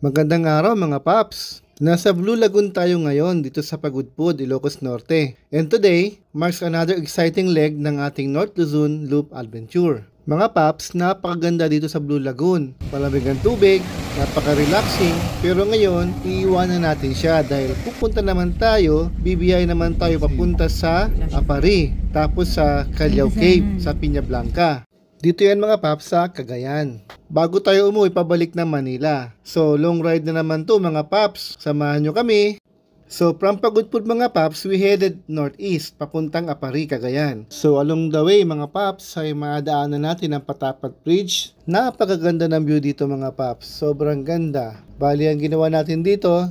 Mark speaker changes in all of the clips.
Speaker 1: Magandang araw mga paps! Nasa Blue Lagoon tayo ngayon dito sa Pagudpud, Ilocos Norte. And today marks another exciting leg ng ating North Luzon Loop Adventure. Mga paps, napakaganda dito sa Blue Lagoon. Malamig ang tubig, napaka-relaxing. Pero ngayon, iiwanan natin siya dahil pupunta naman tayo, bibiyay naman tayo papunta sa Apari. Tapos sa Callao Cave sa Piña Blanca. Dito yan mga paps sa Cagayan. Bago tayo umuwi pabalik na Manila. So long ride na naman to mga paps. Samahan nyo kami. So from Pagudpud mga paps, we headed northeast papuntang Apari, Cagayan. So along the way mga paps ay maadaanan natin ang Patapat Bridge. Napakaganda ng view dito mga paps. Sobrang ganda. Bali ang ginawa natin dito,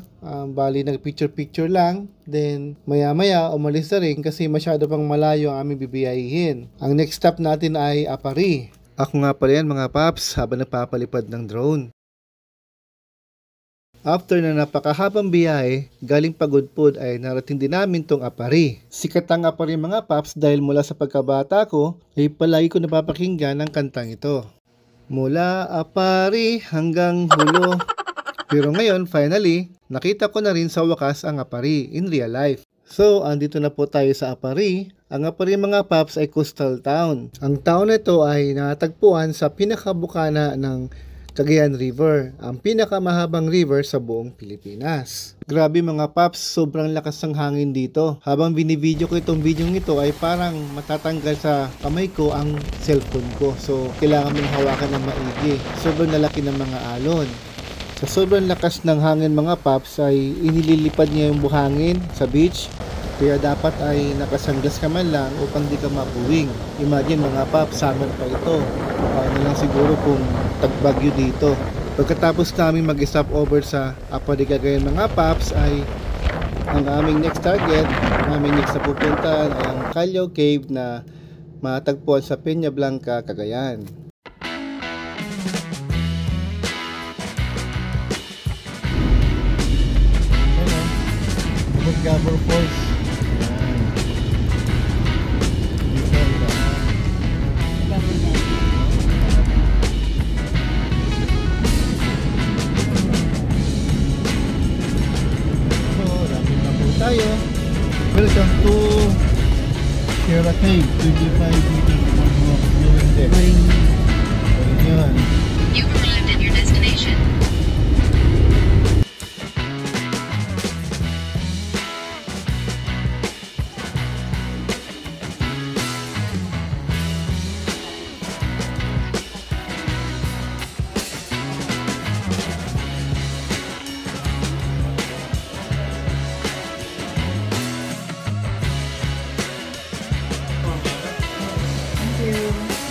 Speaker 1: bali nag-picture lang. Then maya-maya umalis na rin kasi masyado pang malayo ang aming bibiyahihin. Ang next stop natin ay Apari. Ako nga pala yan mga paps habang nagpapalipad ng drone. After na napakahabang biyahe, galing Pagudpud ay narating din namin tong Apari. Sikat ang Apari mga paps dahil mula sa pagkabata ko ay palagi ko napapakinggan ang kantang ito. Mula Apari hanggang Hulo. Pero ngayon, finally, nakita ko na rin sa wakas ang Apari in real life. So, andito na po tayo sa Apari. Ang Apari mga paps ay coastal town. Ang town na ito ay natagpuan sa pinakabukana ng Cagayan River, ang pinakamahabang river sa buong Pilipinas. Grabe mga paps, sobrang lakas ng hangin dito. Habang binivideo ko itong video ito ay parang matatanggal sa kamay ko ang cellphone ko. So, kailangan mong hawakan ng maigi. Sobrang lalaki ng mga alon. Sa sobrang lakas ng hangin mga paps ay inililipad niya yung buhangin sa beach. Kaya dapat ay nakasanglas ka man lang upang di ka mapuwing. Imagine mga paps, summer pa ito. Ano lang siguro kung tagbagyo dito. Pagkatapos namin mag-stop over sa Apari Cagayan mga paps ay ang aming next target, aming next na pupuntahan ay ang Callao Cave na matagpuan sa Piña Blanca, Cagayan. Gabor Falls. Tayo. Welcome to Sierra Cave, 25 meters from Blue Deck. You arrived at your destination.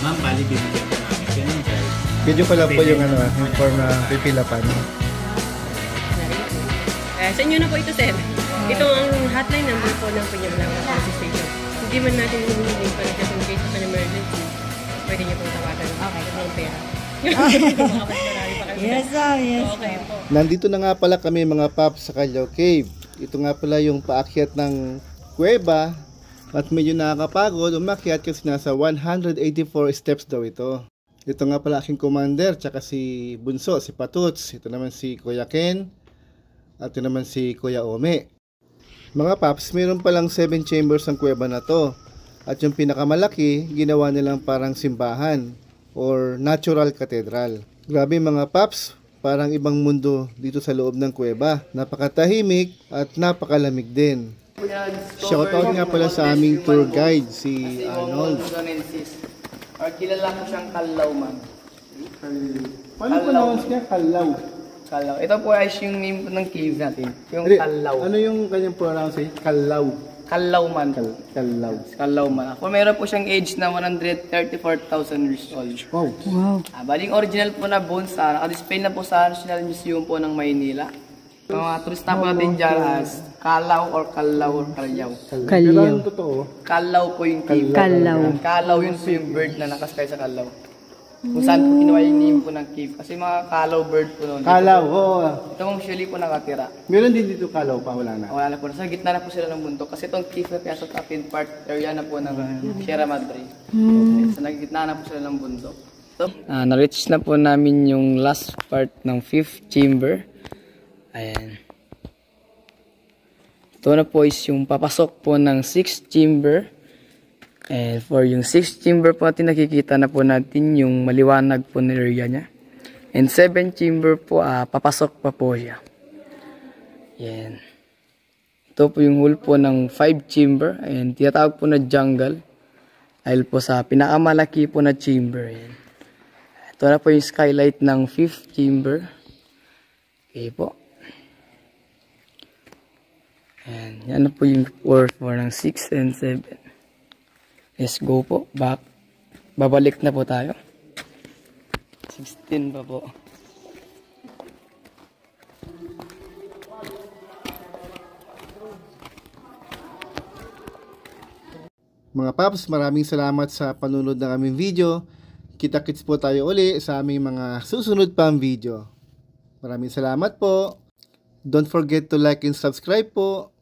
Speaker 2: Ma'am, bali bibigyan ko namin. Ganun guys.
Speaker 1: Video pala po yung ano, yung form na pipilapan.
Speaker 3: Sa inyo na po ito, sir. Ito ang hotline number po ng Piña Blanca Police Station. Hindi man natin humihiling para just in case of an emergency, pwede niyo pong tawagan. Okay. Ang pera.
Speaker 4: Yes, sir. Yes,
Speaker 3: okay po.
Speaker 1: Nandito na nga pala kami mga paps sa Callao Cave. Ito nga pala yung paakyat ng kuweba. At medyo nakakapagod umakyat kasi nasa 184 steps daw ito. Ito nga pala aking commander, tsaka si Bunso, si Patuts. Ito naman si Kuya Ken. At ito naman si Kuya Ome. Mga paps, mayroon palang 7 chambers ang kuweba na to. At yung pinakamalaki, ginawa nilang parang simbahan or natural cathedral. Grabe mga paps, parang ibang mundo dito sa loob ng kuweba. Napakatahimik at napakalamig din. Shoutout nga pala sa aming tour guide, si Arnold.
Speaker 5: Or kilala ko siyang Callao man.
Speaker 1: Paano po naman siya? Callao.
Speaker 5: Callao. Ito po ay yung name ng cave natin. Yung Callao.
Speaker 1: Ano yung kanyang pronunciation? Callao.
Speaker 5: Callao man.
Speaker 1: Callao.
Speaker 5: Callao man. Ako meron po siyang age na 134,000 years old.
Speaker 1: Wow.
Speaker 4: Wow.
Speaker 5: Baling original po na bones, naka-display na po sa National Museum po ng Maynila. Ang mga turista po natin dyan as Calao or Callao or Callao.
Speaker 1: Pero ang totoo?
Speaker 5: Callao po yung cave.
Speaker 4: Callao.
Speaker 5: Callao yun po yung bird na nakaskay sa Callao. Kung saan po kinuha yung name po ng cave. Kasi mga Callao bird po noon.
Speaker 1: Callao, oo.
Speaker 5: Ito mong usually po nakatira.
Speaker 1: Meron din dito Callao pa, wala na.
Speaker 5: Wala na po. Sa gitna na po sila ng bundok. Kasi itong cave na kaya sa Tapin Park area na po ng Sierra Madre. Okay. So nagitna na po sila ng bundok. So, na-reach na po namin yung last part ng 5th chamber. Ayan. Ito na po is yung papasok po ng 6th chamber. And for yung 6th chamber po natin, nakikita na po natin yung maliwanag po na area niya. And 7th chamber po, papasok pa po siya. Yan. Ito po yung hole po ng 5 chamber. And tinatawag po na jungle. Dahil po sa pinakamalaki po na chamber. Yan. Ito na po yung skylight ng 5th chamber. Okay po. Yan. Yan na po yung floor ng 6 and 7. Let's go po. Back. Babalik na po tayo. 16 pa po.
Speaker 1: Mga paps, maraming salamat sa panunod ng aming video. Kita-kits po tayo uli sa aming mga susunod pang video. Maraming salamat po. Don't forget to like and subscribe po.